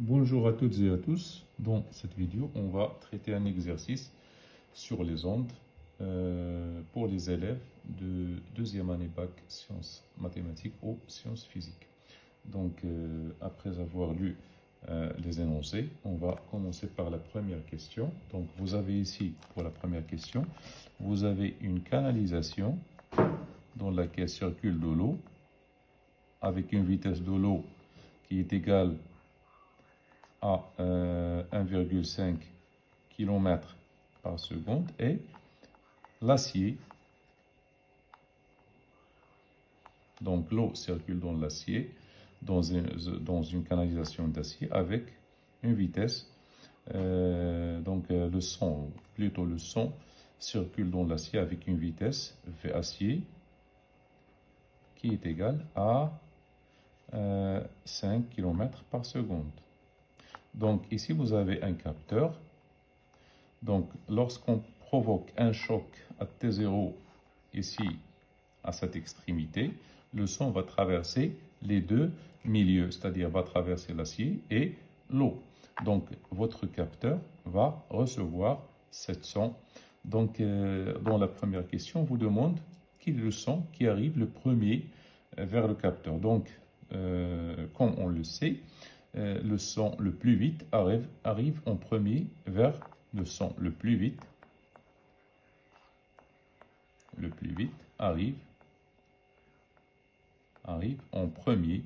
Bonjour à toutes et à tous. Dans cette vidéo, on va traiter un exercice sur les ondes pour les élèves de deuxième année bac sciences mathématiques ou sciences physiques. Donc, après avoir lu les énoncés, on va commencer par la première question. Donc, vous avez ici, pour la première question, vous avez une canalisation dans laquelle circule de l'eau avec une vitesse de l'eau qui est égale à 1,5 km par seconde et l'acier, donc l'eau circule dans l'acier, dans une canalisation d'acier avec une vitesse, le son circule dans l'acier avec une vitesse V acier qui est égale à 5 km par seconde. Donc ici, vous avez un capteur. Donc lorsqu'on provoque un choc à T0, ici, à cette extrémité, le son va traverser les deux milieux, c'est-à-dire va traverser l'acier et l'eau. Donc votre capteur va recevoir cette son. Donc dans la première question, on vous demande quel est le son qui arrive le premier vers le capteur. Donc comme on le sait, le son le plus vite arrive en premier vers le son le plus vite arrive en premier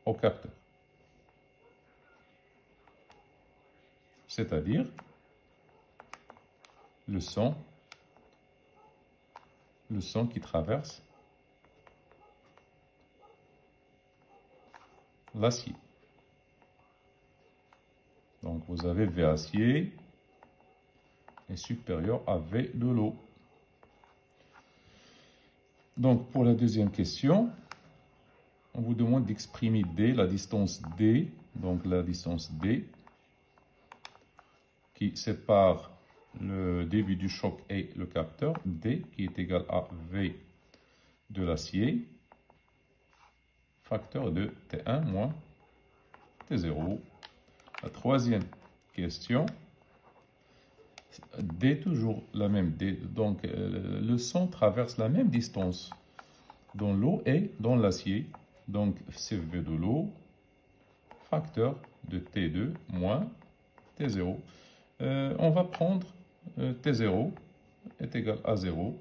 au capteur. C'est-à-dire le son qui traverse l'acier. Donc vous avez V acier est supérieur à V de l'eau. Donc pour la deuxième question, on vous demande d'exprimer D, la distance D, donc la distance D qui sépare le début du choc et le capteur, D qui est égal à V de l'acier, facteur de T1 moins T0. La troisième question, D toujours la même D, donc le son traverse la même distance dans l'eau et dans l'acier, donc c'est V de l'eau, facteur de T2 moins T0. On va prendre T0 est égal à 0,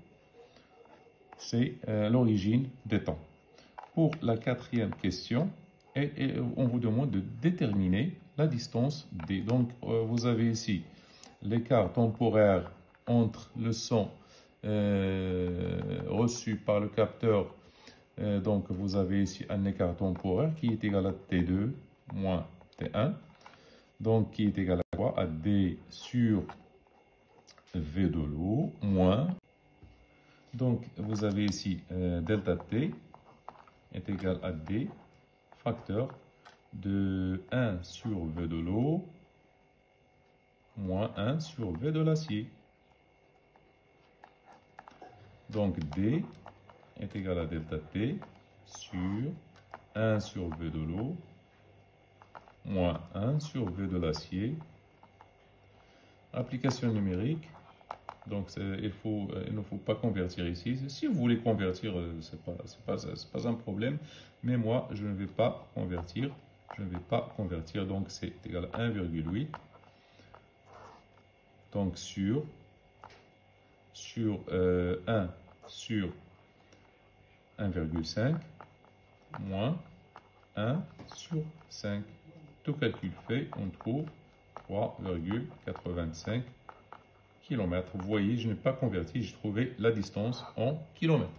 c'est l'origine des temps. Pour la quatrième question, on vous demande de déterminer la distance D. Donc, vous avez ici l'écart temporaire entre le son reçu par le capteur. Donc, vous avez ici un écart temporaire qui est égal à T2 moins T1. Donc, qui est égal à quoi? À D sur V de l'eau moins. Donc, vous avez ici delta T est égal à D, facteur de 1 sur V de l'eau moins 1 sur V de l'acier. Donc D est égal à delta T sur 1 sur V de l'eau moins 1 sur V de l'acier. Application numérique. Donc il ne faut pas convertir ici. Si vous voulez convertir, ce n'est pas un problème. Mais moi, je ne vais pas convertir. Donc c'est égal à 1,8. Donc sur 1 sur 1,5 moins 1 sur 5. Tout calcul fait, on trouve 3,85 km. Vous voyez, je n'ai pas converti, j'ai trouvé la distance en kilomètres.